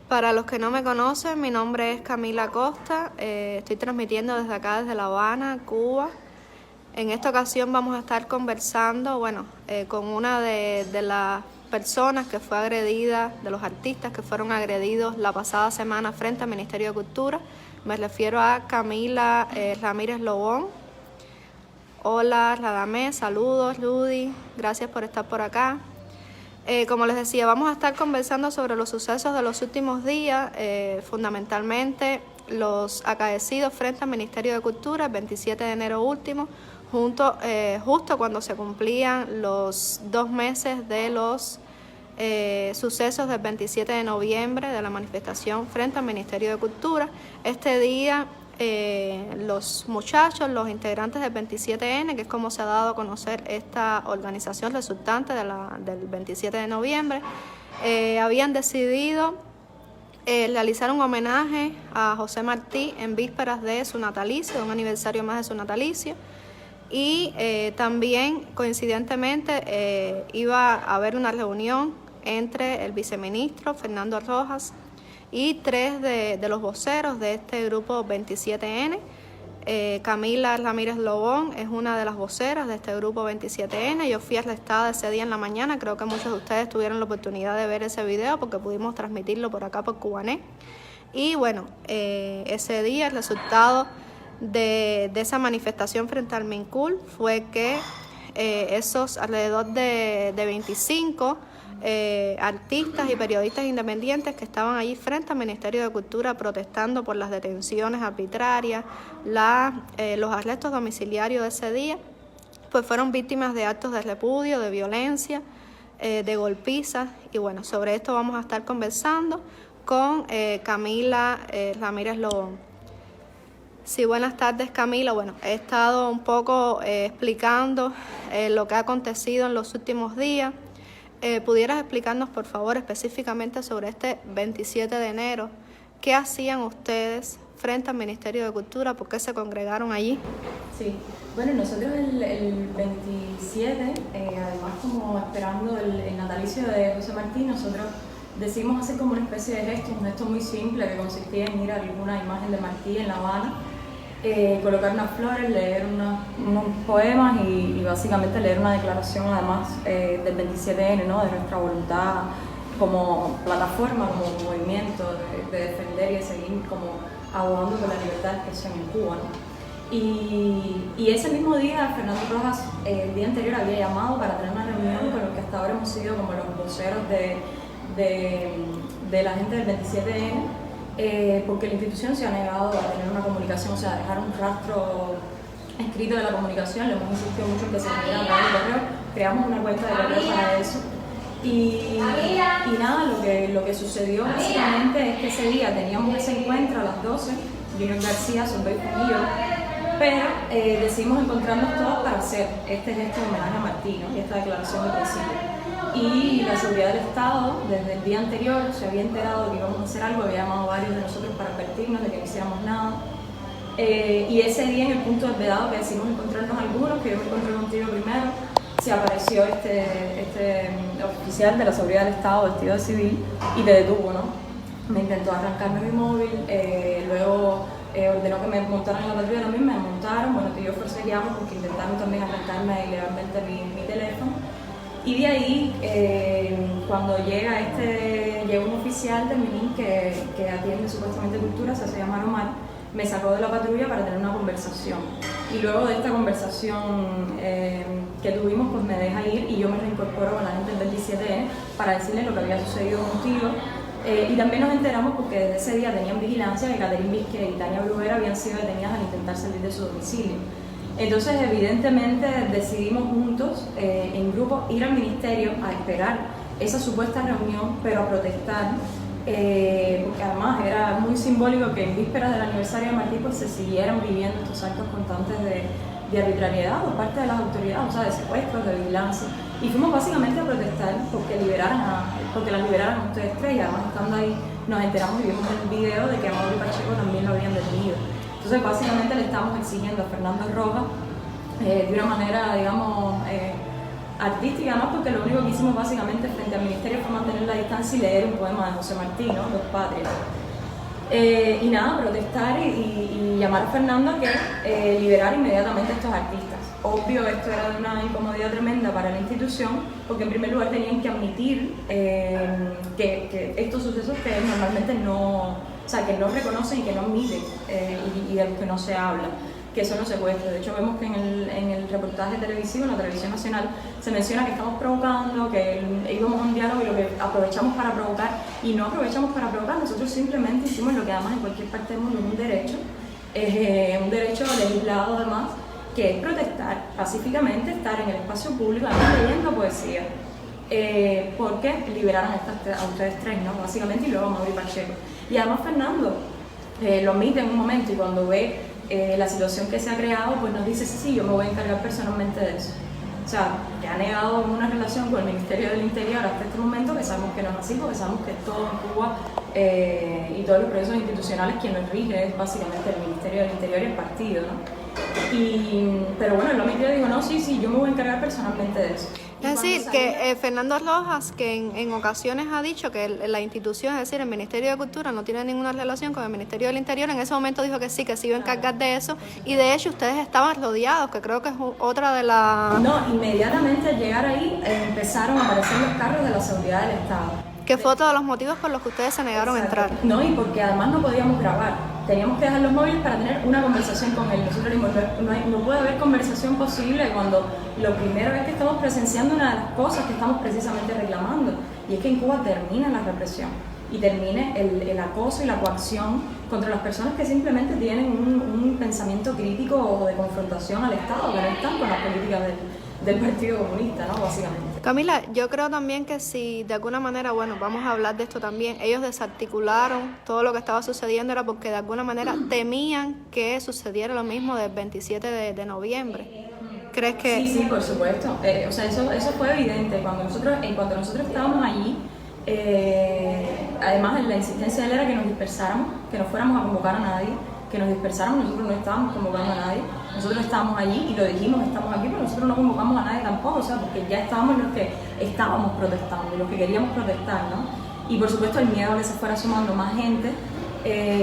Para los que no me conocen, mi nombre es Camila Costa, estoy transmitiendo desde acá, desde La Habana, Cuba. En esta ocasión vamos a estar conversando, con una de las personas que fue agredida, de los artistas que fueron agredidos la pasada semana frente al Ministerio de Cultura. Me refiero a Camila Ramírez Lobón. Hola, Radamés, saludos, Rudy, gracias por estar por acá. Como les decía, vamos a estar conversando sobre los sucesos de los últimos días, fundamentalmente los acaecidos frente al Ministerio de Cultura el 27 de enero último, justo cuando se cumplían los 2 meses de los sucesos del 27 de noviembre de la manifestación frente al Ministerio de Cultura. Este día los muchachos, los integrantes del 27N, que es como se ha dado a conocer esta organización resultante del 27 de noviembre, habían decidido realizar un homenaje a José Martí en vísperas de su natalicio, de un aniversario más de su natalicio. Y también, coincidentemente, iba a haber una reunión entre el viceministro Fernando Rojas y 3 de los voceros de este grupo 27N. Camila Ramírez Lobón es una de las voceras de este grupo 27N. Yo fui arrestada ese día en la mañana, creo que muchos de ustedes tuvieron la oportunidad de ver ese video porque pudimos transmitirlo por acá por Cubanet. Y ese día el resultado de esa manifestación frente al MINCUL fue que esos alrededor de 25 artistas y periodistas independientes que estaban allí frente al Ministerio de Cultura protestando por las detenciones arbitrarias, los arrestos domiciliarios de ese día, pues fueron víctimas de actos de repudio, de violencia, de golpizas. Y sobre esto vamos a estar conversando con Camila Ramírez Lobón. Sí, buenas tardes, Camila. He estado un poco explicando lo que ha acontecido en los últimos días. ¿Pudieras explicarnos, por favor, específicamente sobre este 27 de enero? ¿Qué hacían ustedes frente al Ministerio de Cultura? ¿Por qué se congregaron allí? Sí, nosotros el 27, además como esperando el natalicio de José Martí, nosotros decidimos hacer como una especie de gesto, un gesto muy simple que consistía en ir a alguna imagen de Martí en La Habana, colocar unas flores, leer unos poemas y básicamente leer una declaración además del 27N, ¿no? De nuestra voluntad como plataforma, como movimiento de defender y de seguir como abogando por la libertad de expresión en Cuba, ¿no? Y ese mismo día Fernando Rojas el día anterior había llamado para tener una reunión con los que hasta ahora hemos sido como los voceros de la gente del 27N, porque la institución se ha negado a tener una comunicación, o sea, a dejar un rastro escrito de la comunicación. Le hemos insistido mucho en que se genera a través de correo, creamos una cuenta de correo para eso. Y nada, lo que sucedió básicamente es que ese día teníamos ese encuentro a las 12, Junior García, Sorbet y yo, pero decidimos encontrarnos todos para hacer este gesto de homenaje a Martí, ¿no? Y esta declaración de principio. Y la seguridad del Estado, desde el día anterior, se había enterado de que íbamos a hacer algo, había llamado a varios de nosotros para advertirnos de que no hiciéramos nada. Y ese día, en el punto del vedado, que decidimos encontrarnos algunos, que yo me encontré contigo primero, se apareció este oficial de la seguridad del Estado vestido de civil y te detuvo, ¿no? Me intentó arrancarme mi móvil, luego ordenó que me montaran en la patrulla también, me montaron, y yo forcejeamos porque intentaron también arrancarme ilegalmente mi teléfono. Y de ahí, cuando llega un oficial del MININ que atiende supuestamente Cultura, se hace llamar Omar, me sacó de la patrulla para tener una conversación. Y luego de esta conversación que tuvimos, pues me deja ir y yo me reincorporo con la gente del 27N para decirles lo que había sucedido contigo. Y también nos enteramos porque desde ese día tenían vigilancia que Catherine Vizquez y Tania Bruguera habían sido detenidas al intentar salir de su domicilio. Entonces, evidentemente, decidimos juntos, en grupo, ir al ministerio a esperar esa supuesta reunión, pero a protestar, porque además era muy simbólico que en vísperas del aniversario de Martí pues, se siguieran viviendo estos actos constantes de arbitrariedad por parte de las autoridades, o sea, de secuestros, de vigilancia. Y fuimos básicamente a protestar porque las liberaran ustedes tres, y además estando ahí nos enteramos y vimos en el video de que a Mauro Pacheco también lo habían detenido. Entonces, básicamente le estamos exigiendo a Fernando Rojas, de una manera, digamos, artística, además porque lo único que hicimos básicamente frente al ministerio fue mantener la distancia y leer un poema de José Martí, ¿no? Los Patrias. Y nada, protestar y llamar a Fernando a que liberara inmediatamente a estos artistas. Obvio, esto era de una incomodidad tremenda para la institución, porque en primer lugar tenían que admitir que estos sucesos que normalmente no, o sea, que no reconocen y que no admiten y de los que no se habla, que son los secuestros. De hecho, vemos que en el reportaje televisivo, en la televisión nacional, se menciona que estamos provocando, que íbamos a un diálogo y lo que aprovechamos para provocar, y no aprovechamos para provocar, nosotros simplemente hicimos lo que además en cualquier parte del mundo es un derecho legislado además, que es protestar pacíficamente, estar en el espacio público, además leyendo poesía, porque liberaron a ustedes tres, ¿no? Básicamente, y luego a Mauri Pacheco. Y además Fernando lo admite en un momento y cuando ve la situación que se ha creado, pues nos dice, sí, yo me voy a encargar personalmente de eso. O sea, que ha negado una relación con el Ministerio del Interior hasta este momento, que sabemos que no es así, porque sabemos que todo en Cuba y todos los procesos institucionales quien los rige es básicamente el Ministerio del Interior y el partido, ¿no? Pero bueno, él lo admitió y dijo, no, sí, yo me voy a encargar personalmente de eso. Es decir, que Fernando Rojas, que en ocasiones ha dicho que la institución, es decir, el Ministerio de Cultura, no tiene ninguna relación con el Ministerio del Interior, en ese momento dijo que sí, que se iba a encargar de eso, y de hecho ustedes estaban rodeados, que creo que es otra de las... No, inmediatamente al llegar ahí empezaron a aparecer los carros de la seguridad del Estado. Que fue otro de los motivos por los que ustedes se negaron a entrar. No, y porque además no podíamos grabar. Teníamos que dejar los móviles para tener una conversación con él. Nosotros dijimos, no puede haber conversación posible cuando lo primero es que estamos presenciando una de las cosas que estamos precisamente reclamando. Y es que en Cuba termine la represión y termine el acoso y la coacción contra las personas que simplemente tienen un pensamiento crítico o de confrontación al Estado, que no están con las políticas del Partido Comunista, ¿no? Básicamente. Camila, yo creo también que si de alguna manera, bueno, vamos a hablar de esto también, ellos desarticularon todo lo que estaba sucediendo era porque de alguna manera temían que sucediera lo mismo del 27 de noviembre. ¿Crees que...? Sí, por supuesto. O sea, eso fue evidente. En cuanto nosotros estábamos allí, además la insistencia de él era que nos dispersáramos, que no fuéramos a convocar a nadie, que nos dispersáramos, nosotros no estábamos convocando a nadie, nosotros estábamos allí y lo dijimos, estamos aquí, pero nosotros no convocamos a nadie tampoco, o sea, porque ya estábamos los que estábamos protestando, los que queríamos protestar, ¿no? Y por supuesto el miedo a que se fuera sumando más gente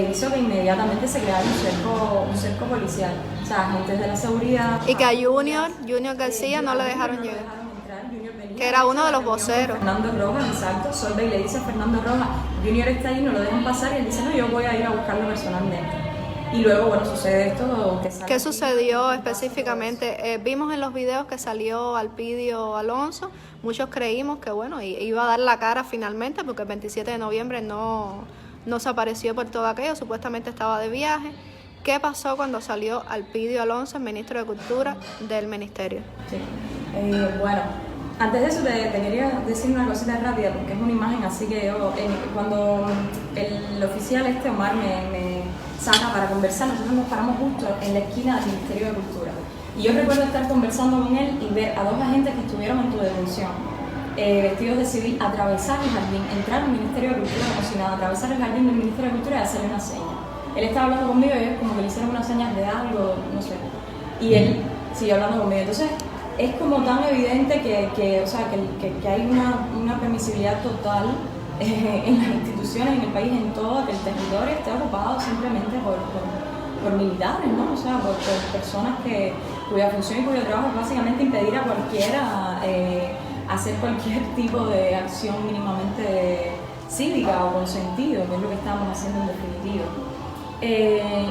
hizo que inmediatamente se creara un cerco policial, o sea, agentes de la seguridad. Y que a Junior García no le dejaron llegar. Que era uno de los voceros. Fernando Rojas, exacto, Solveig le dice a Fernando Rojas, Junior está ahí, no lo dejan pasar, y él dice, no, yo voy a ir a buscarlo personalmente. Y luego, bueno, sucede esto. ¿Qué sucedió específicamente? Vimos en los videos que salió Alpidio Alonso, muchos creímos que, bueno, iba a dar la cara finalmente, porque el 27 de noviembre no se apareció por todo aquello, supuestamente estaba de viaje. ¿Qué pasó cuando salió Alpidio Alonso, el ministro de Cultura del Ministerio? Sí, bueno, antes de eso te quería decir una cosita rápida, porque es una imagen así que yo, cuando el oficial Omar me saca para conversar, nosotros nos paramos justo en la esquina del Ministerio de Cultura. Y yo recuerdo estar conversando con él y ver a dos agentes que estuvieron en tu detención, vestidos de civil, atravesar el jardín, entrar al Ministerio de Cultura como si nada, atravesar el jardín del Ministerio de Cultura y hacerle una seña. Él estaba hablando conmigo y ellos como que le hicieron unas señas de algo, no sé. Y él siguió hablando conmigo. Entonces, es como tan evidente que hay una permisibilidad total en las instituciones, en el país, en todo, que el territorio esté ocupado simplemente por militares, ¿no? O sea, por personas cuya función y cuyo trabajo es básicamente impedir a cualquiera hacer cualquier tipo de acción mínimamente cívica o con sentido, que es lo que estamos haciendo en definitiva.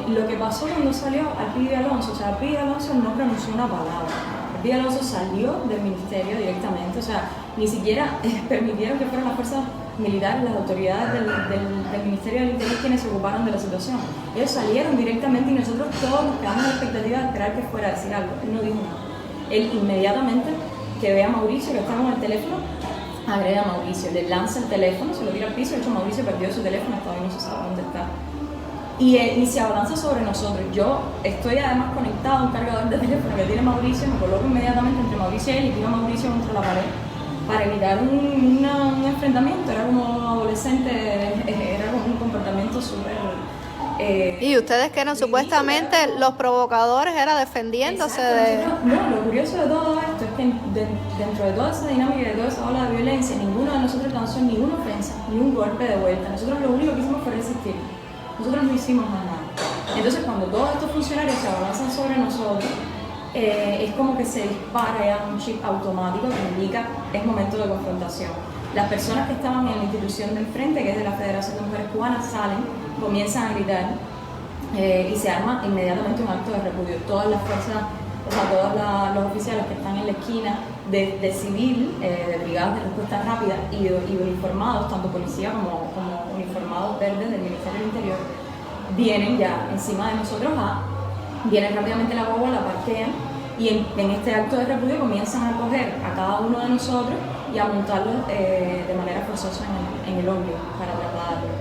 Lo que pasó cuando salió Alpidio Alonso, o sea, Alpidio Alonso no pronunció una palabra. Alpidio Alonso salió del ministerio directamente, o sea, ni siquiera permitieron que fueran las fuerzas militares, las autoridades del Ministerio del Interior quienes se ocuparon de la situación. Ellos salieron directamente y nosotros todos nos quedamos en la expectativa de esperar que fuera a decir algo. Él no dijo nada. Él inmediatamente que ve a Mauricio que está con el teléfono, agrega a Mauricio, le lanza el teléfono, se lo tira al piso, de hecho Mauricio perdió su teléfono, hasta hoy no se sabe dónde está. Y se abalanza sobre nosotros. Yo estoy además conectado a un cargador de teléfono que tiene Mauricio, me coloco inmediatamente entre Mauricio y él y tiro a Mauricio contra la pared para evitar un enfrentamiento. Era como adolescente, era como un comportamiento súper... y ustedes que eran supuestamente los provocadores, era defendiéndose de... No, lo curioso de todo esto es que dentro de toda esa dinámica y de toda esa ola de violencia, ninguno de nosotros lanzó ni una ofensa, ni un golpe de vuelta. Nosotros lo único que hicimos fue resistir. Nosotros no hicimos más nada. Entonces, cuando todos estos funcionarios se abalanzan sobre nosotros, es como que se dispara ya un chip automático que indica es momento de confrontación. Las personas que estaban en la institución del frente, que es de la Federación de Mujeres Cubanas, salen, comienzan a gritar y se arma inmediatamente un acto de repudio. Todas las fuerzas, o sea, todos los oficiales que están en la esquina de civil, de brigadas de respuesta rápida y uniformados, tanto policía como uniformados verdes del Ministerio del Interior, vienen ya encima de nosotros, vienen rápidamente la guagua, la parquean y en este acto de repudio comienzan a coger a cada uno de nosotros y a montarlos de manera forzosa en el ómnibus para trasladarlos.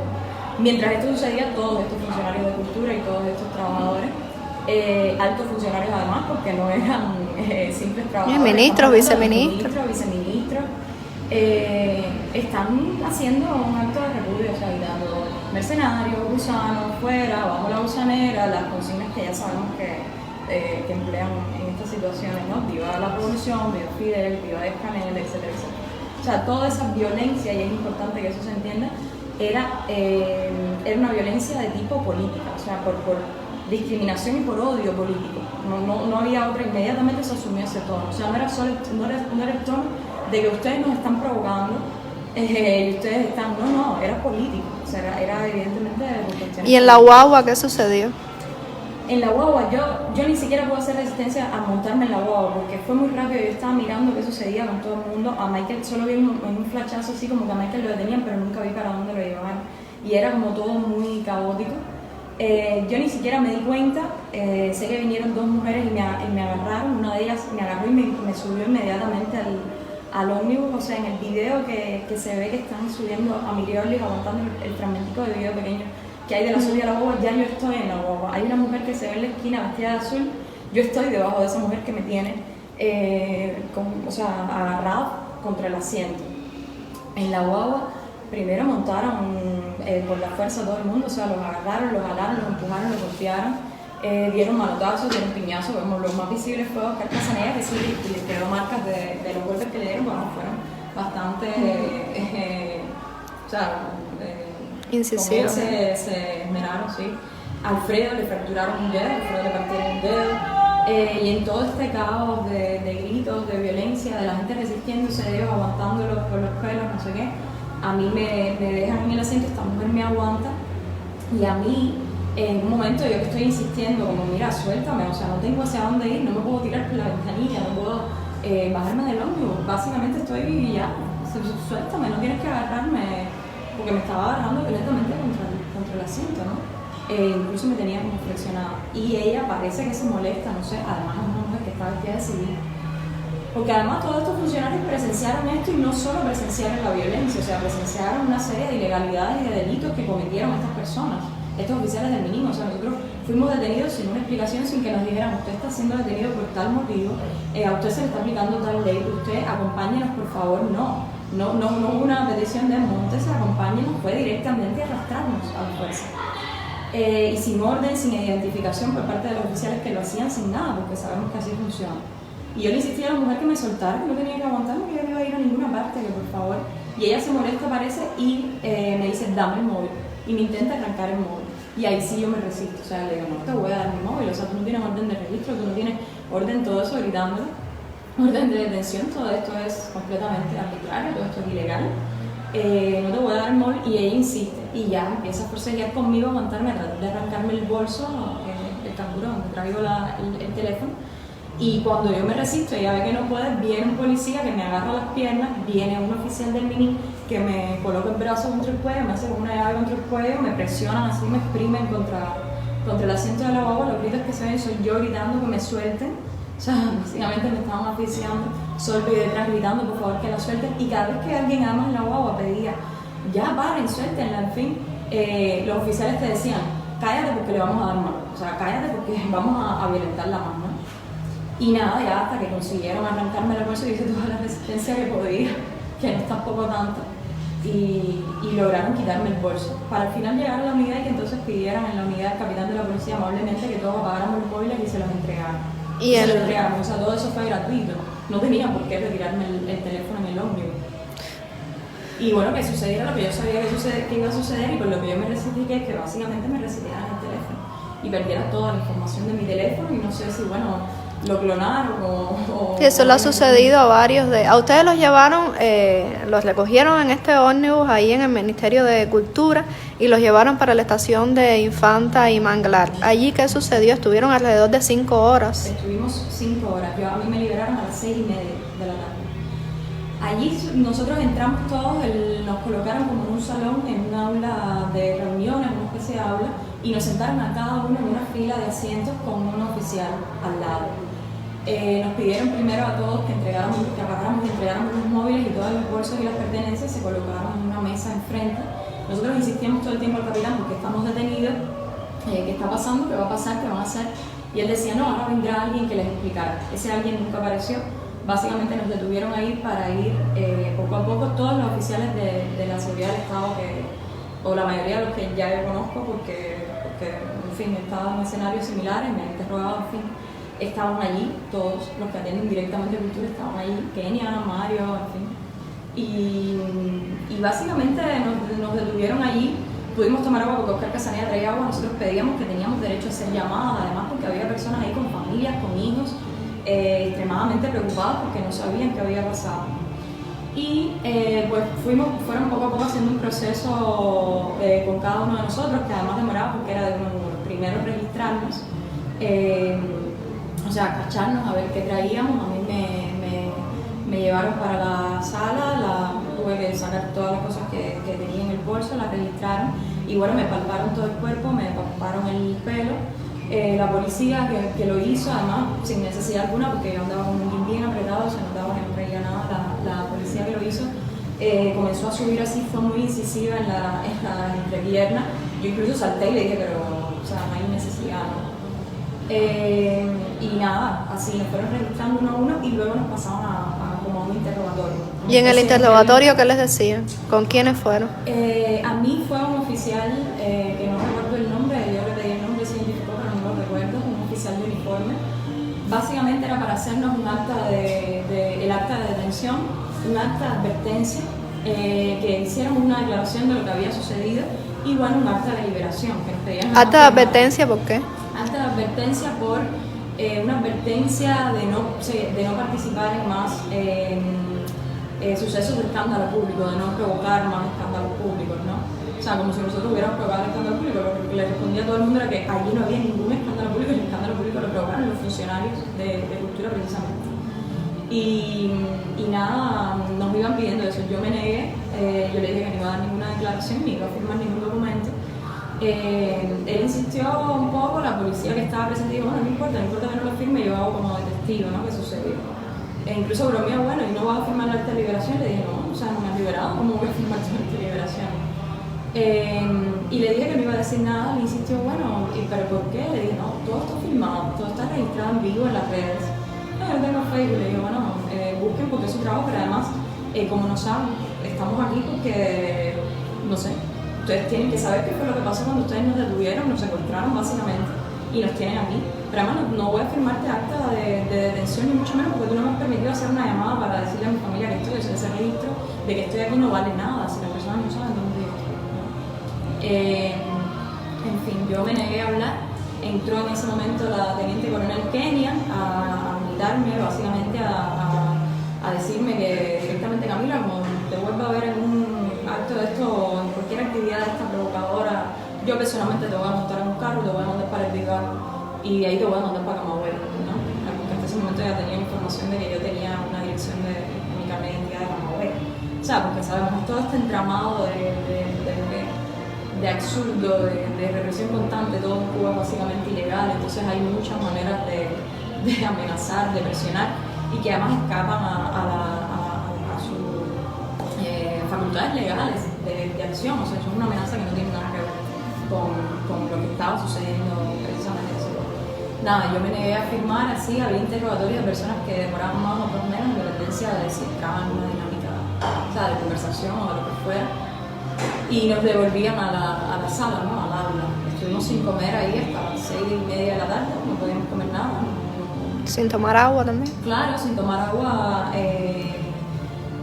Mientras esto sucedía, todos estos funcionarios de cultura y todos estos trabajadores, altos funcionarios además, porque no eran simples trabajadores, ministros, viceministros, están haciendo un acto de repudio, o sea, gritando mercenarios, gusanos, fuera, bajo la gusanera, las consignas que ya sabemos que emplean en estas situaciones, ¿no? Viva la revolución, viva Fidel, viva Díaz-Canel, etcétera, etcétera. O sea, toda esa violencia, y es importante que eso se entienda, era una violencia de tipo política, o sea, por discriminación y por odio político. No había otra, inmediatamente se asumió ese tono. O sea, no era el tono de que ustedes nos están provocando y ustedes están, no, era político, o sea, era evidentemente de cuestiones. ¿Y en la guagua qué sucedió? En la guagua, yo ni siquiera puedo hacer resistencia a montarme en la guagua porque fue muy rápido, yo estaba mirando qué sucedía con todo el mundo. A Michael solo vi en un flashazo así como que a Michael lo detenían, pero nunca vi para dónde lo llevaban y era como todo muy caótico. Yo ni siquiera me di cuenta, sé que vinieron dos mujeres y me agarraron, una de ellas me agarró y me subió inmediatamente al ómnibus. O sea, en el video que se ve que están subiendo a Mirioli, aguantando el fragmentico de video pequeño que hay de la subida a la guagua, ya yo estoy en la guagua. Hay una mujer que se ve en la esquina vestida de azul, yo estoy debajo de esa mujer que me tiene agarrada contra el asiento. En la guagua primero montaron por la fuerza todo el mundo, o sea, los agarraron, los jalaron, los empujaron, los golpearon, dieron manotazos, dieron piñazos. Como los más visibles fue Oscar Casanella, que sí le quedó marcas de los golpes que le dieron, bueno, fueron bastante, incisivos. Se esmeraron, sí. Alfredo le fracturaron un dedo, Alfredo le partieron un dedo, y en todo este caos de gritos, de violencia, de la gente resistiéndose, de ellos aguantándolos por los pelos, no sé qué, a mí me dejan en el asiento, esta mujer me aguanta, y a mí, en un momento yo que estoy insistiendo, como mira, suéltame, o sea, no tengo hacia dónde ir, no me puedo tirar por la ventanilla, no puedo bajarme del ómnibus, básicamente estoy ya, suéltame, no tienes que agarrarme, porque me estaba agarrando violentamente contra el asiento, ¿no? Incluso me tenía como flexionada. Y ella parece que se molesta, no sé, además es una mujer que está vestida de civil. Porque además todos estos funcionarios presenciaron esto y no solo presenciaron la violencia, o sea, presenciaron una serie de ilegalidades y de delitos que cometieron estas personas, estos oficiales del mínimo. O sea, nosotros fuimos detenidos sin una explicación, sin que nos dijeran, usted está siendo detenido por tal motivo, a usted se le está aplicando tal ley, usted acompáñenos por favor, no hubo una petición de montes, acompáñenos, fue directamente arrastrarnos a la fuerza. Y sin orden, sin identificación por parte de los oficiales que lo hacían sin nada, porque sabemos que así funciona. Y yo le insistí a la mujer que me soltara, que no tenía que aguantarme, que yo no iba a ir a ninguna parte, que por favor. Y ella se molesta, parece, y me dice, dame el móvil. Y me intenta arrancar el móvil. Y ahí sí yo me resisto, o sea, le digo, no te voy a dar mi móvil, o sea, tú no tienes orden de registro, tú no tienes orden, todo eso gritando, orden de detención, todo esto es completamente arbitrario, todo esto es ilegal. No te voy a dar el móvil, y ella insiste, y ya empieza a forcejear conmigo, a aguantarme, a tratar de arrancarme el bolso, el canguro donde traigo el teléfono. Y cuando yo me resisto, ella ve que no puede, viene un policía que me agarra las piernas, viene un oficial del mini que me coloca el brazo contra el cuello, me hace como una llave contra el cuello, me presionan así, me exprimen contra el asiento de la guagua. Los gritos que se ven soy yo gritando que me suelten, o sea, básicamente me estaban asfixiando, Solveig detrás gritando por favor que la suelten, y cada vez que alguien además en la guagua pedía, ya paren, suéltenla, en fin, los oficiales te decían, cállate porque le vamos a dar mano, o sea, cállate porque vamos a violentarla más, ¿no? Y nada, ya hasta que consiguieron arrancarme el bolso, yo hice toda la resistencia que podía, que no es tampoco tanto, y lograron quitarme el bolso. Para al final llegar a la unidad y que entonces pidieran en la unidad del capitán de la policía amablemente que todos apagáramos los móviles y se los entregaran. Y se los entregaron, o sea, todo eso fue gratuito. no tenía por qué retirarme el teléfono en el ómnibus. Y bueno, que sucediera lo que yo sabía que iba a suceder, y por lo que yo me resistí, que es que básicamente me resetearan el teléfono y perdiera toda la información de mi teléfono, y no sé si, bueno, lo clonaron o eso le ha sucedido a varios de... A ustedes los llevaron, los recogieron en este ómnibus ahí en el Ministerio de Cultura y los llevaron para la estación de Infanta y Manglar. ¿Allí qué sucedió? Estuvieron alrededor de 5 horas. Estuvimos 5 horas. A mí me liberaron a las 6:30 de la tarde. Allí nosotros entramos todos, nos colocaron como en un salón, en un aula de reuniones, una especie de aula, y nos sentaron a cada uno en una fila de asientos con un oficial al lado. Nos pidieron primero a todos que apagáramos y entregáramos los móviles, y todos los bolsos y las pertenencias se colocaron en una mesa enfrente. Nosotros insistíamos todo el tiempo al capitán, porque estamos detenidos, qué está pasando, qué va a pasar, qué van a hacer. Y él decía, no, ahora vendrá alguien que les explicara. Ese alguien nunca apareció. Básicamente nos detuvieron ahí para ir poco a poco. Todos los oficiales de la seguridad del Estado, o la mayoría de los que ya yo conozco, porque en fin, estaban en escenarios similares, me han interrogado, en fin, estaban allí. Todos los que atienden directamente Cultura estaban allí, Kenia, Mario, en fin. Y básicamente nos detuvieron allí. Pudimos tomar agua porque Oscar Casanella traía agua. Nosotros pedíamos que teníamos derecho a hacer llamadas, además porque había personas ahí con familias, con hijos, extremadamente preocupados porque no sabían qué había pasado. Y pues fueron poco a poco haciendo un proceso con cada uno de nosotros, que además demoraba porque era de uno en uno. Primero registrarnos, o sea, cacharnos a ver qué traíamos. A mí me llevaron para la sala, tuve que sacar todas las cosas que tenía en el bolso, las registraron, y bueno, me palparon todo el cuerpo, me palparon el pelo. La policía que lo hizo, además sin necesidad alguna, porque yo andaba con un jean bien apretado, se notaba que no traía nada. La policía que lo hizo comenzó a subir así, fue muy incisiva en la entrepierna. Yo incluso salté y le dije, pero o sea, no hay necesidad, ¿no? Y nada, así nos fueron registrando uno a uno, y luego nos pasaban como a un interrogatorio. ¿Y en el interrogatorio qué les decían? ¿Con quiénes fueron? A mí fue un oficial, que no recuerdo el nombre, yo le pedí el nombre, se identificó, pero no lo recuerdo, un oficial de uniforme. Básicamente era para hacernos un acta el acta de detención, un acta de advertencia, que hiciéramos una declaración de lo que había sucedido, y bueno, un acta de liberación que nos pedían. ¿Acta de advertencia por qué? Acta de advertencia por una advertencia de no participar en más sucesos de escándalo público, de no provocar más escándalos públicos, ¿no? O sea, como si nosotros hubiéramos provocado el escándalo público. Lo que le respondía a todo el mundo era que allí no había ningún escándalo público, y el escándalo público lo provocaron los funcionarios de Cultura precisamente. Y nada, nos iban pidiendo eso. Yo me negué, yo le dije que no iba a dar ninguna declaración, ni iba a firmar ningún documento. Él insistió un poco, la policía que estaba presente dijo, bueno, no importa que no lo firme, yo hago como de testigo, ¿no? ¿Qué sucedió? Incluso bromeó, bueno, y no vas a firmar la acta de liberación. Le dije, no, o sea, no me has liberado, ¿cómo voy a firmar tu acta de liberación? Y le dije que no iba a decir nada. Le insistió, bueno, ¿pero por qué? Le dije, no, todo está filmado, todo está registrado en vivo en las redes. No, yo tengo Facebook. Le dije, bueno, busquen porque es su trabajo, pero además, como no saben, estamos aquí porque, no sé, ustedes tienen que saber qué fue lo que pasó cuando ustedes nos detuvieron, nos secuestraron básicamente, y nos tienen aquí. Pero además no voy a firmarte acta de detención, ni mucho menos, porque tú no me has permitido hacer una llamada para decirle a mi familia que estoy, ese registro de que estoy aquí no vale nada si las personas no saben dónde yo estoy, ¿no? En fin, yo me negué a hablar. Entró en ese momento la teniente coronel Kenia a invitarme, básicamente a decirme que directamente, Camila, como te vuelva a ver en un acto de esto, en cualquier actividad de esta provocadora, yo personalmente te voy a montar en un carro, te voy a mandar para el Vivar, y de ahí te voy a mandar para Camagüey, ¿no? Porque hasta ese momento ya tenía información de que yo tenía una dirección de mi carnet de identidad de Camagüey. O sea, porque sabemos todo este entramado de absurdo, de represión constante, todo en Cuba es básicamente ilegal, entonces hay muchas maneras de amenazar, de presionar, y que además escapan a sus facultades legales de acción. O sea, es una amenaza que no tiene nada que ver con lo que estaba sucediendo precisamente. Nada, yo me negué a firmar, así, había interrogatorios de personas que demoraban más o menos en dependencia de si entraban en una dinámica, o sea, de conversación o de lo que fuera, y nos devolvían a la sala, ¿no? Al aula. Estuvimos sin comer ahí hasta las 6:30 de la tarde, no podíamos comer nada, no Sin tomar agua también. Claro, sin tomar agua.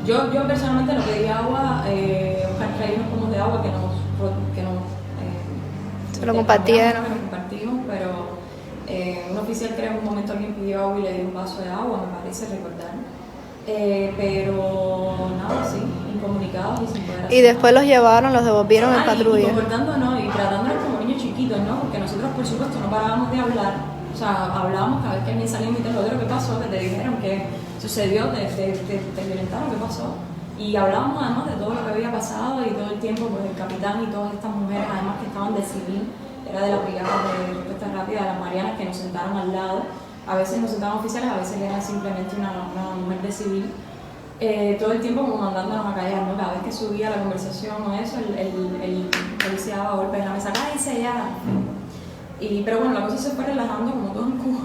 Yo personalmente no pedí agua, Oscar traía unos pomos de agua que se lo compartieron. Que nos compartimos, pero un oficial creo en un momento alguien pidió agua y le dio un vaso de agua, me parece recordar. Pero nada, sí, incomunicados y sin poder hacer Y después nada. los llevaron, los devolvieron en patrulla. Y comportándonos y tratándonos como niños chiquitos, ¿no? Porque nosotros, por supuesto, no parábamos de hablar. O sea, hablábamos cada vez que alguien salía y me dijo, ¿qué pasó? Que te dijeron que sucedió, te violentaron, ¿qué pasó? Y hablábamos además de todo lo que había pasado y todo el tiempo, pues el capitán y todas estas mujeres, además que estaban de civil, era de la brigada de respuesta rápida de las Marianas, que nos sentaron al lado. A veces nos sentaban oficiales, a veces era simplemente una mujer de civil. Todo el tiempo como mandándonos a callar, ¿no? Cada vez que subía la conversación o eso, el policía daba golpes en la mesa, ¡cállense ya! Pero bueno, la cosa se fue relajando como todo en Cuba.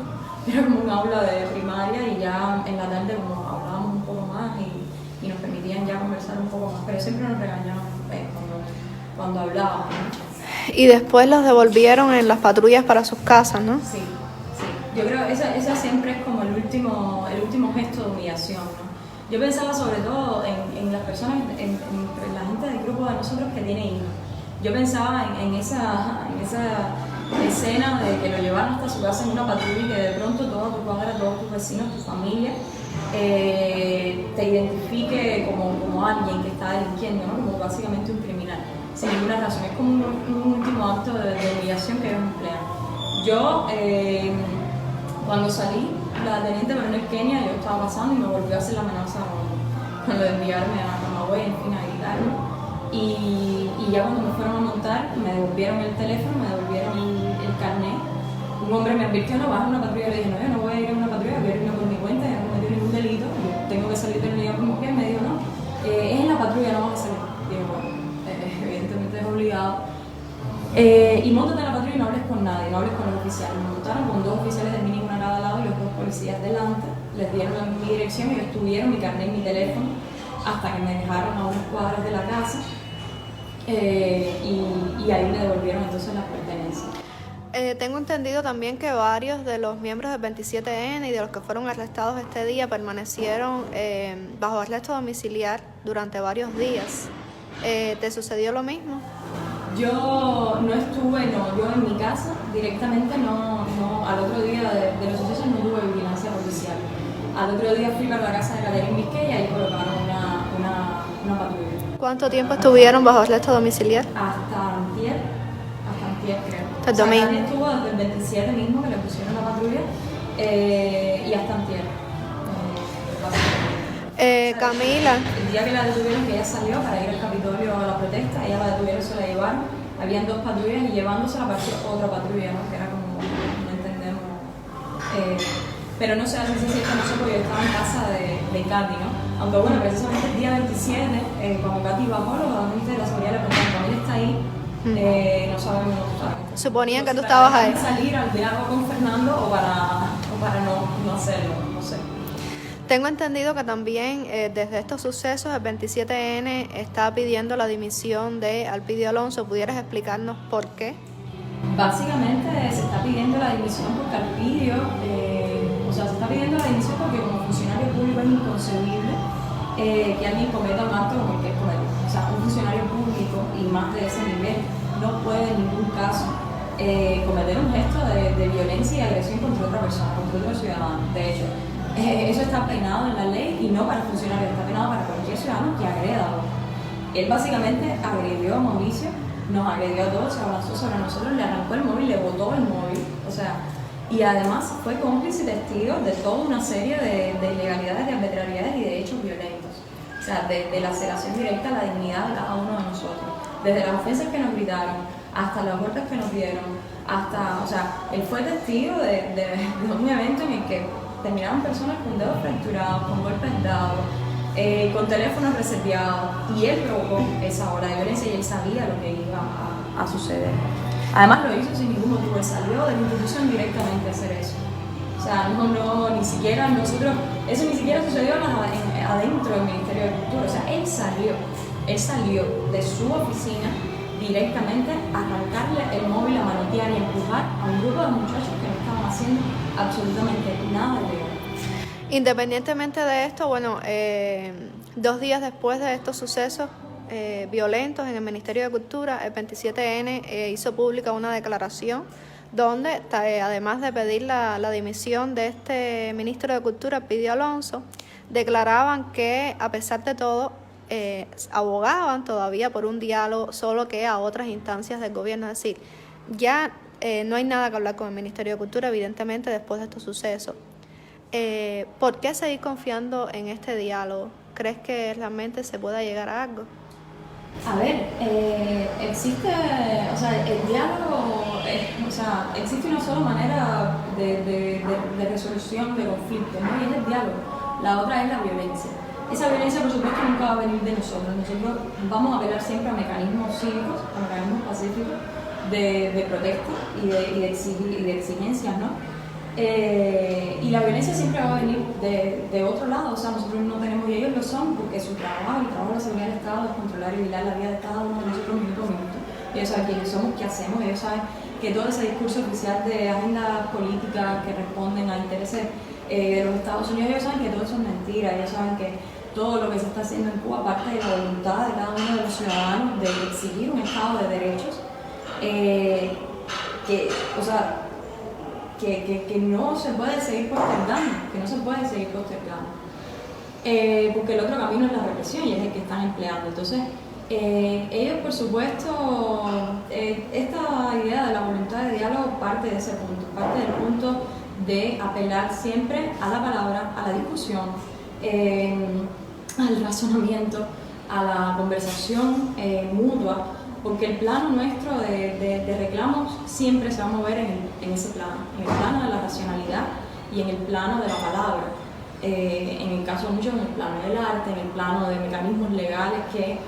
Era como un aula de primaria y ya en la tarde como hablábamos un poco más y nos permitían ya conversar un poco más, pero siempre nos regañaban cuando hablábamos, ¿no? Y después los devolvieron en las patrullas para sus casas, ¿no? Sí, sí. Yo creo que esa siempre es como el último gesto de humillación, ¿no? Yo pensaba sobre todo en las personas, en la gente del grupo de nosotros que tiene hijos. Yo pensaba en esa escena de que lo llevaron hasta su casa en una patrulla y que de pronto toda tu cuadra, todos tus vecinos, tu familia, te identifique como alguien que está delinquiendo, ¿no? Como básicamente un criminal, sin ninguna razón. Es como un último acto de humillación que ellos emplean. Yo, cuando salí, la teniente coronel Kenia, yo estaba pasando y me volvió a hacer la amenaza con lo de enviarme a Camagüey, en fin, a gritarme. Y ya cuando me fueron a montar, me devolvieron el teléfono, me devolvieron el carnet. Un hombre me advirtió, no vas a una patrulla. Le dije, no, yo no voy a ir a una patrulla, voy a irme por mi cuenta, yo no cometí ningún delito, yo tengo que salir de la unidad como que. Me dijo, no, es en la patrulla, no vas a salir. Digo, bueno, evidentemente es obligado. Y móntate en la patrulla y no hables con nadie, no hables con los oficiales. Me montaron con dos oficiales de mínimo a cada lado y los dos policías delante. Les dieron mi dirección, ellos tuvieron mi carnet y mi teléfono hasta que me dejaron a unas cuadras de la casa. Y ahí me devolvieron entonces las pertenencias. Tengo entendido también que varios de los miembros del 27N y de los que fueron arrestados este día permanecieron bajo arresto domiciliar durante varios días. ¿Te sucedió lo mismo? Yo no estuve, yo en mi casa directamente no al otro día de los sucesos no tuve vigilancia policial. Al otro día fui para la casa de Caterín Vizqueya y colocaron una patrulla. ¿Cuánto tiempo estuvieron bajo arresto domiciliar? Hasta antier creo. Hasta el domingo. Nadie estuvo desde el 27 mismo que le pusieron la patrulla y hasta antier. Camila. El día que la detuvieron, que ella salió para ir al Capitolio a la protesta, ella la detuvieron, se la llevaron. Habían dos patrullas y llevándose la otra patrulla, ¿no? Que era como, no entendemos. Pero no sé, si es cierto, no sé, porque yo estaba en casa de Katy, ¿no? Aunque bueno, precisamente el día 27, cuando Katy bajó, los agentes de la seguridad le preguntaron, cuando ella está ahí, no sabemos, ¿sabes? Suponían que tú estabas ahí. Salir al diálogo con Fernando o para no hacerlo, no sé. Tengo entendido que también desde estos sucesos el 27N está pidiendo la dimisión de Alpidio Alonso. ¿Pudieras explicarnos por qué? Básicamente se está pidiendo la dimisión porque Alpidio, se está pidiendo la dimisión porque como funcionario público es inconcebible que alguien cometa un acto como el que él cometió. O sea, un funcionario público y más de ese nivel no puede en ningún caso cometer un gesto de violencia y agresión contra otra persona, contra otro ciudadano. De hecho, eso está penado en la ley y no para funcionarios, está penado para cualquier ciudadano que agreda a otro. Él básicamente agredió a Mauricio, nos agredió a todos, se avanzó sobre nosotros, le arrancó el móvil, le botó el móvil, o sea, y además fue cómplice y testigo de toda una serie de ilegalidades, de arbitrariedades y de hechos violentos. O sea, de laceración directa a la dignidad de cada uno de nosotros. Desde las ofensas que nos gritaron, hasta los golpes que nos dieron, hasta, o sea, él fue testigo de un evento en el que terminaron personas con dedos fracturados, con golpes dados, con teléfonos reseteados, y él provocó esa ola de violencia y él sabía lo que iba a suceder. Además lo hizo sin ningún motivo, él salió de la institución directamente a hacer eso. O sea, ni siquiera nosotros, eso ni siquiera sucedió adentro del Ministerio de Cultura, o sea, él salió de su oficina directamente a arrancarle el móvil, a manotear y a empujar a un grupo de muchachos que no estaban estaban haciendo absolutamente nada ilegal. Independientemente de esto, bueno, 2 días después de estos sucesos violentos en el Ministerio de Cultura, el 27N hizo pública una declaración donde, además de pedir la dimisión de este ministro de Cultura, Pidio Alonso, declaraban que, a pesar de todo, abogaban todavía por un diálogo, solo que a otras instancias del gobierno. Es decir, ya no hay nada que hablar con el Ministerio de Cultura, evidentemente, después de estos sucesos. ¿Por qué seguir confiando en este diálogo? ¿Crees que realmente se pueda llegar a algo? A ver, existe, o sea, el diálogo, o sea, existe una sola manera de resolución de conflictos, ¿no? Y es el diálogo. La otra es la violencia. Esa violencia, por supuesto, nunca va a venir de nosotros. Nosotros vamos a apelar siempre a mecanismos cívicos, a mecanismos pacíficos de protesta y de exigencias, ¿no? Y la violencia siempre va a venir de otro lado, o sea, nosotros no tenemos, y ellos lo son, porque su trabajo, el trabajo de la seguridad del Estado es controlar y vigilar la vida de cada uno de nosotros minuto a minuto. Ellos saben quiénes somos, qué hacemos, ellos saben que todo ese discurso oficial de agendas políticas que responden a intereses de los Estados Unidos, ellos saben que todo eso es mentira, ellos saben que todo lo que se está haciendo en Cuba parte de la voluntad de cada uno de los ciudadanos de exigir un Estado de derechos, que no se puede seguir postergando, porque el otro camino es la represión y es el que están empleando. Entonces, ellos, por supuesto, esta idea de la voluntad de diálogo parte de ese punto, parte del punto de apelar siempre a la palabra, a la discusión, al razonamiento, a la conversación mutua, porque el plano nuestro de reclamos siempre se va a mover en ese plano, en el plano de la racionalidad y en el plano de la palabra. En el caso de muchos, en el plano del arte, en el plano de mecanismos legales que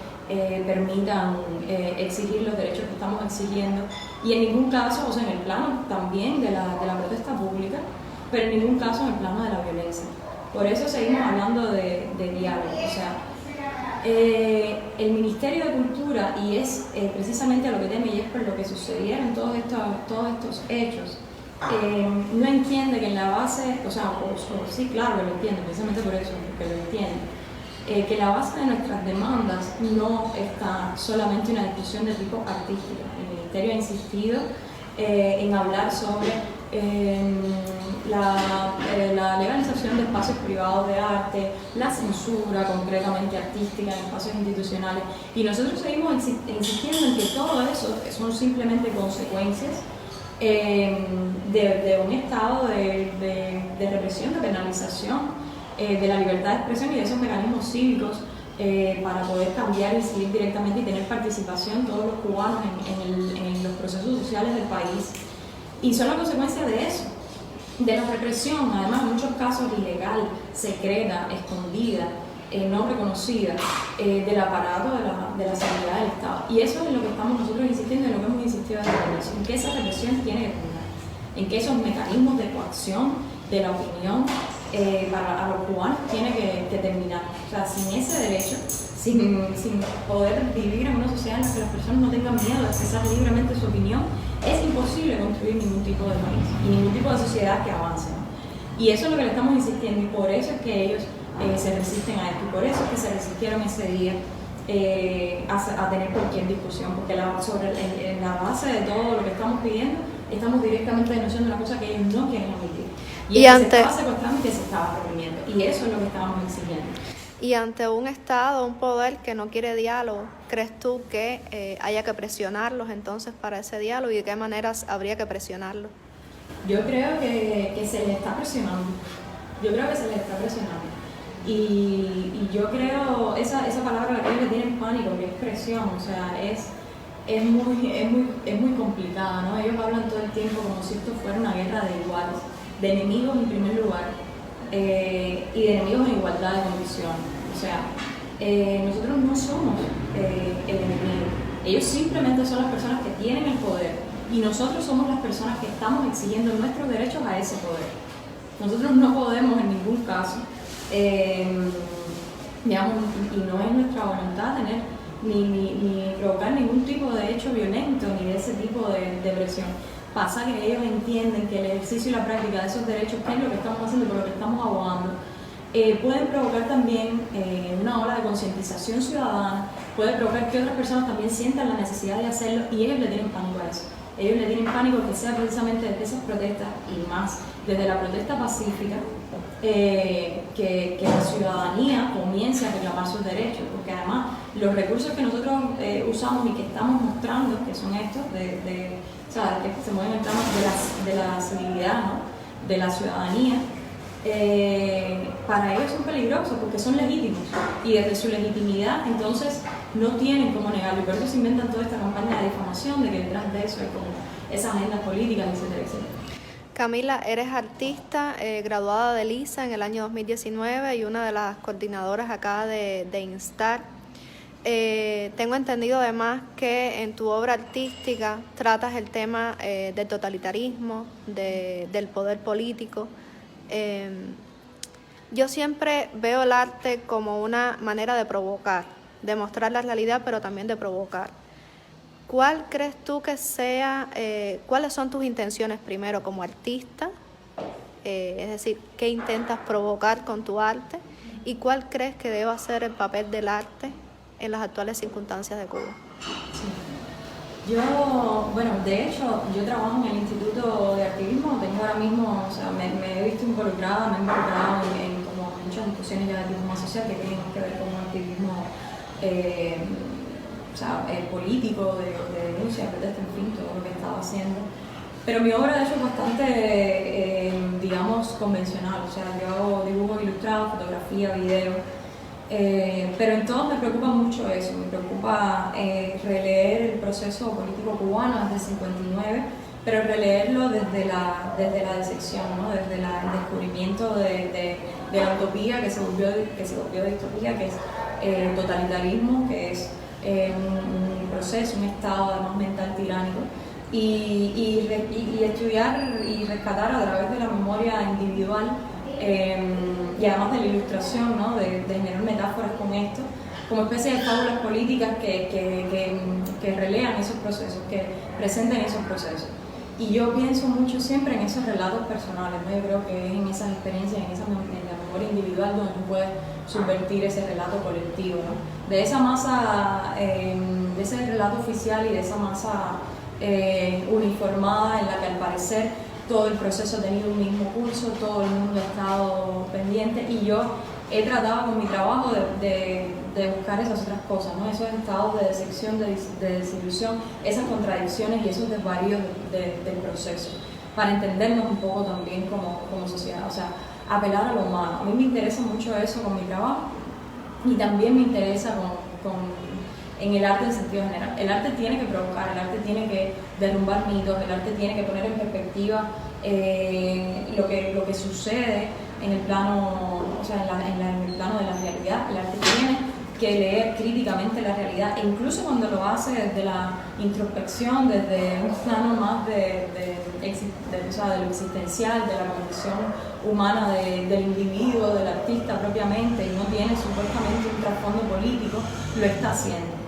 permitan exigir los derechos que estamos exigiendo, y en ningún caso, o sea, en el plano también de la protesta pública, pero en ningún caso en el plano de la violencia. Por eso seguimos hablando de diálogo, o sea, el Ministerio de Cultura, y es precisamente a lo que teme y es por lo que sucedieron todos estos hechos, no entiende que en la base, o sea, sí, claro que lo entiende, precisamente por eso, porque lo entiende, que la base de nuestras demandas no está solamente en una discusión de tipo artístico. El Ministerio ha insistido en hablar sobre la legalización de espacios privados de arte, la censura concretamente artística en espacios institucionales, y nosotros seguimos insistiendo en que todo eso son simplemente consecuencias de un estado de represión, de penalización de la libertad de expresión y de esos mecanismos cívicos para poder cambiar y seguir directamente y tener participación todos los cubanos en los procesos sociales del país. Y son la consecuencia de eso, de la represión, además en muchos casos ilegal, secreta, escondida, no reconocida, del aparato de la seguridad del Estado. Y eso es lo que estamos nosotros insistiendo, en lo que hemos insistido desde el inicio, en que esa represión tiene que terminar, en que esos mecanismos de coacción de la opinión para los cubanos tiene que terminar. O sea, sin ese derecho, sin poder vivir en una sociedad en la que las personas no tengan miedo de expresar libremente su opinión, es imposible construir ningún tipo de país y ningún tipo de sociedad que avance, ¿no? Y eso es lo que le estamos insistiendo, y por eso es que ellos se resisten a esto, y por eso es que se resistieron ese día a tener cualquier discusión, porque en la base de todo lo que estamos pidiendo, estamos directamente denunciando una cosa que ellos no quieren admitir. Y es que se estaba secuestrando y que se estaba reprimiendo, y eso es lo que estábamos exigiendo. Y ante un Estado, un poder que no quiere diálogo, ¿crees tú que haya que presionarlos entonces para ese diálogo, y de qué maneras habría que presionarlos? Yo creo que se les está presionando. Yo creo que se les está presionando. Y yo creo, esa palabra la que tienen pánico, que es presión, o sea, es muy complicada, ¿no? Ellos hablan todo el tiempo como si esto fuera una guerra de iguales, de enemigos en primer lugar, y de enemigos en igualdad de condiciones. O sea, nosotros no somos el enemigo. Ellos simplemente son las personas que tienen el poder, y nosotros somos las personas que estamos exigiendo nuestros derechos a ese poder. Nosotros no podemos en ningún caso, digamos, y no es nuestra voluntad tener ni provocar ningún tipo de hecho violento ni de ese tipo de presión. pasa que ellos entienden que el ejercicio y la práctica de esos derechos, que es lo que estamos haciendo y por lo que estamos abogando, pueden provocar también una ola de concientización ciudadana, puede provocar que otras personas también sientan la necesidad de hacerlo y ellos le tienen pánico a eso. Ellos le tienen pánico que sea precisamente desde esas protestas y más desde la protesta pacífica que la ciudadanía comience a reclamar sus derechos, porque además los recursos que nosotros usamos y que estamos mostrando, que son estos, o sea, que se mueven en el plano de la civilidad, ¿no? De la ciudadanía, para ellos son peligrosos porque son legítimos y desde su legitimidad entonces no tienen cómo negarlo y por eso se inventan toda esta campaña de difamación de que detrás de eso hay como esas agendas políticas, etcétera, etcétera. Camila, eres artista, graduada de LISA en el año 2019 y una de las coordinadoras acá de Instar. Tengo entendido además que en tu obra artística tratas el tema del totalitarismo, del poder político. Yo siempre veo el arte como una manera de provocar, de mostrar la realidad, pero también de provocar. ¿Cuál crees tú que sea, cuáles son tus intenciones primero como artista? Es decir, ¿qué intentas provocar con tu arte? ¿Y cuál crees que deba ser el papel del arte en las actuales circunstancias de Cuba? Sí. Bueno, de hecho, yo trabajo en el Instituto de Activismo, tengo ahora mismo, o sea, me he visto involucrada, me he involucrado en como muchas discusiones de activismo social que tienen que ver con activismo político, de denuncia, de protesta, en fin, todo lo que he estado haciendo. Pero mi obra de hecho es bastante, digamos, convencional, o sea, yo hago dibujos ilustrados, fotografía, video, pero en todo me preocupa mucho eso, me preocupa releer el proceso político cubano desde el 59, pero releerlo desde la decepción, ¿no? Desde el descubrimiento de la utopía que se volvió de distopía, que es el totalitarismo, que es un proceso, un estado además mental tiránico, y estudiar y rescatar a través de la memoria individual y además de la ilustración, ¿no? de generar metáforas con esto, como especie de fábulas políticas que relean esos procesos, que presenten esos procesos. Y yo pienso mucho siempre en esos relatos personales, ¿no? Yo creo que es en esas experiencias, en la memoria individual donde tú puedes subvertir ese relato colectivo, ¿no? De esa masa, de ese relato oficial y de esa masa uniformada en la que al parecer todo el proceso ha tenido un mismo curso, todo el mundo ha estado pendiente y yo he tratado con mi trabajo de buscar esas otras cosas, ¿no? Esos estados de decepción, de desilusión, esas contradicciones y esos desvaríos del proceso, para entendernos un poco también como sociedad, o sea, apelar a lo humano. A mí me interesa mucho eso con mi trabajo y también me interesa en el arte en sentido general. El arte tiene que provocar, el arte tiene que derrumbar mitos, el arte tiene que poner en perspectiva lo que sucede en el plano, o sea, en el plano de la realidad. El arte tiene que leer críticamente la realidad, e incluso cuando lo hace desde la introspección, desde un plano más de lo existencial, de la condición humana del individuo, del artista propiamente, y no tiene supuestamente un trasfondo político, lo está haciendo.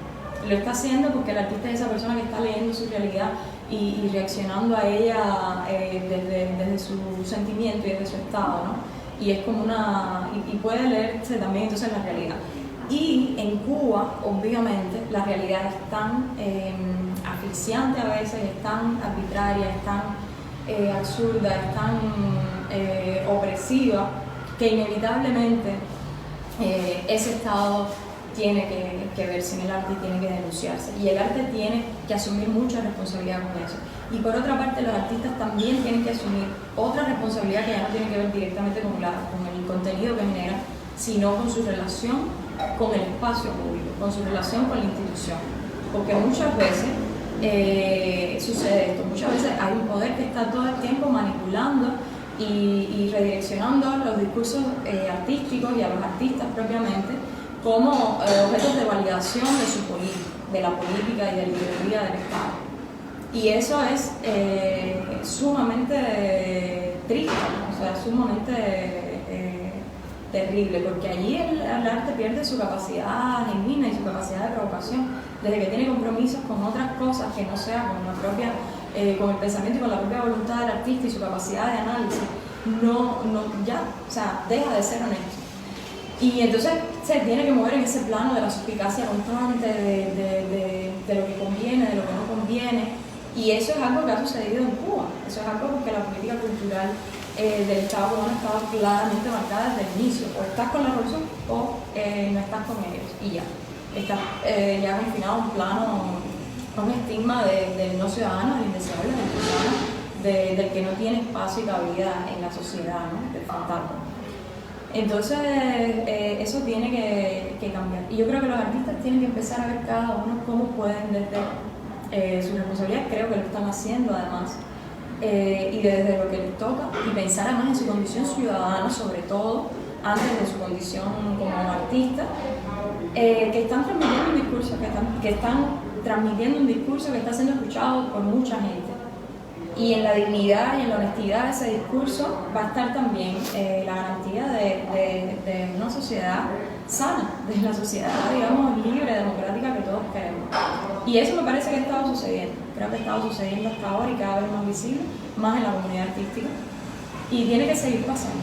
Lo está haciendo porque el artista es esa persona que está leyendo su realidad y reaccionando a ella desde su sentimiento y desde su estado, ¿no? Y es como y puede leerse también entonces la realidad. Y en Cuba, obviamente, la realidad es tan asfixiante a veces, es tan arbitraria, es tan absurda, es tan opresiva, que inevitablemente ese estado tiene que verse en el arte y tiene que denunciarse. Y el arte tiene que asumir mucha responsabilidad con eso. Y por otra parte, los artistas también tienen que asumir otra responsabilidad que ya no tiene que ver directamente con el contenido que generan, sino con su relación con el espacio público, con su relación con la institución. Porque muchas veces sucede esto, muchas veces hay un poder que está todo el tiempo manipulando y redireccionando los discursos artísticos y a los artistas propiamente como objetos de validación de su política, de la política y de la ideología del Estado. Y eso es sumamente triste, o sea, sumamente terrible, porque allí el arte pierde su capacidad genuina y su capacidad de provocación, desde que tiene compromisos con otras cosas que no sea con la propia con el pensamiento y con la propia voluntad del artista y su capacidad de análisis, o sea, deja de ser honesto. Y entonces se tiene que mover en ese plano de la suspicacia constante, de lo que conviene, de lo que no conviene. Y eso es algo que ha sucedido en Cuba. Eso es algo porque la política cultural del Estado cubano estaba claramente marcada desde el inicio. O estás con la revolución o no estás con ellos. Y ya. Estás ya confinado a un plano, a un estigma del no ciudadano, del indeseable, del ciudadano, del que no tiene espacio y cabida en la sociedad, ¿no? Del fantasma. Entonces, eso tiene que cambiar. Y yo creo que los artistas tienen que empezar a ver cada uno cómo pueden desde su responsabilidad, creo que lo están haciendo además, y desde lo que les toca, y pensar además en su condición ciudadana, sobre todo, antes de su condición como artista, que están transmitiendo un discurso, que están transmitiendo un discurso que está siendo escuchado por mucha gente. Y en la dignidad y en la honestidad de ese discurso va a estar también la garantía de una sociedad sana, de la sociedad, digamos, libre, democrática que todos queremos. Y eso me parece que ha estado sucediendo. Creo que ha estado sucediendo hasta ahora y cada vez más visible, más en la comunidad artística. Y tiene que seguir pasando.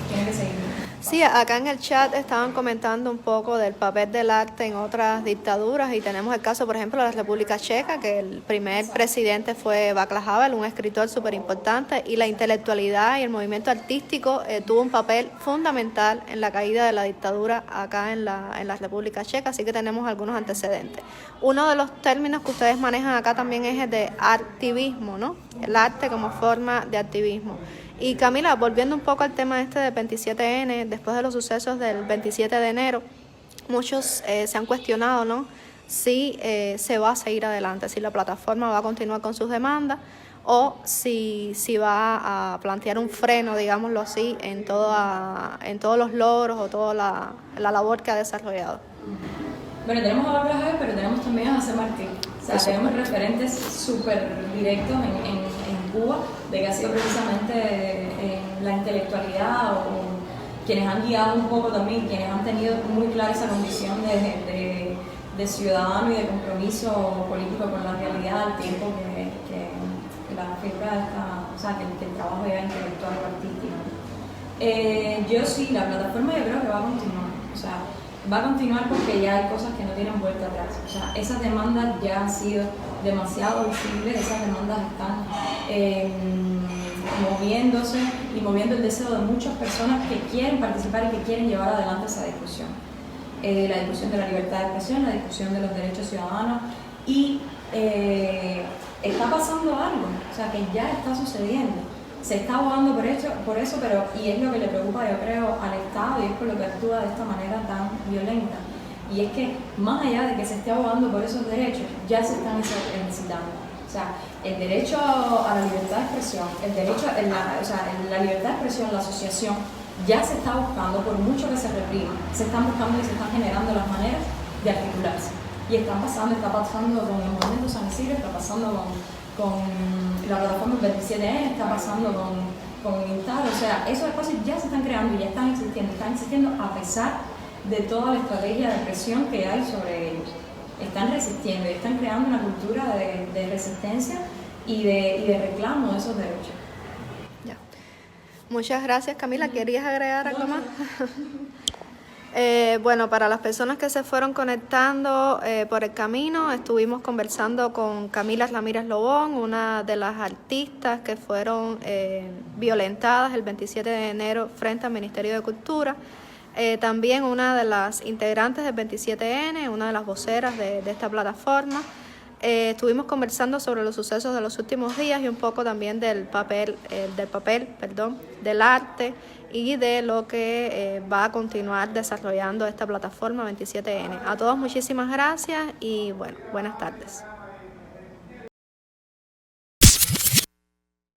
Tiene que seguir pasando. Sí, acá en el chat estaban comentando un poco del papel del arte en otras dictaduras y tenemos el caso, por ejemplo, de la República Checa, que el primer presidente fue Václav Havel, un escritor súper importante, y la intelectualidad y el movimiento artístico tuvo un papel fundamental en la caída de la dictadura acá en la República Checa, así que tenemos algunos antecedentes. Uno de los términos que ustedes manejan acá también es el de activismo, ¿no? El arte como forma de activismo. Y Camila, volviendo un poco al tema este del 27N, después de los sucesos del 27 de enero, muchos se han cuestionado, ¿no?, si se va a seguir adelante, si la plataforma va a continuar con sus demandas o si va a plantear un freno, digámoslo así, en todos los logros o toda la labor que ha desarrollado. Bueno, tenemos a Václav Havel, pero tenemos también a José Martí. O sea, tenemos referentes súper directos en Cuba, de que ha sido precisamente la intelectualidad o quienes han guiado un poco también, quienes han tenido muy clara esa condición de ciudadano y de compromiso político con la realidad al tiempo que la figura de o sea, que el trabajo ya intelectual o artístico. Yo sí, la plataforma yo creo que va a continuar. O sea, va a continuar porque ya hay cosas que no tienen vuelta atrás. O sea, esas demandas ya han sido demasiado visibles, esas demandas están moviéndose y moviendo el deseo de muchas personas que quieren participar y que quieren llevar adelante esa discusión. La discusión de la libertad de expresión, la discusión de los derechos ciudadanos y está pasando algo, o sea, que ya está sucediendo. Se está abogando por eso, pero y es lo que le preocupa, yo creo, al Estado y es por lo que actúa de esta manera tan violenta. Y es que más allá de que se esté abogando por esos derechos, ya se están ejercitando. O sea, el derecho a la libertad de expresión, el derecho la libertad de expresión, la asociación, ya se está buscando, por mucho que se reprima, se están buscando y se están generando las maneras de articularse. Y está pasando con el movimiento San Isidro, está pasando con la plataforma 27N, está pasando con Intal, o sea, esos espacios ya se están creando y ya están existiendo a pesar de toda la estrategia de presión que hay sobre ellos. Están resistiendo y están creando una cultura de resistencia y de reclamo de esos derechos. Ya. Muchas gracias, Camila. ¿Querías agregar algo más? Bueno, para las personas que se fueron conectando por el camino, estuvimos conversando con Camila Ramírez Lobón, una de las artistas que fueron violentadas el 27 de enero frente al Ministerio de Cultura. También una de las integrantes del 27N, una de las voceras de esta plataforma. Estuvimos conversando sobre los sucesos de los últimos días y un poco también del papel del arte y de lo que va a continuar desarrollando esta plataforma 27N. A todos muchísimas gracias y bueno, buenas tardes.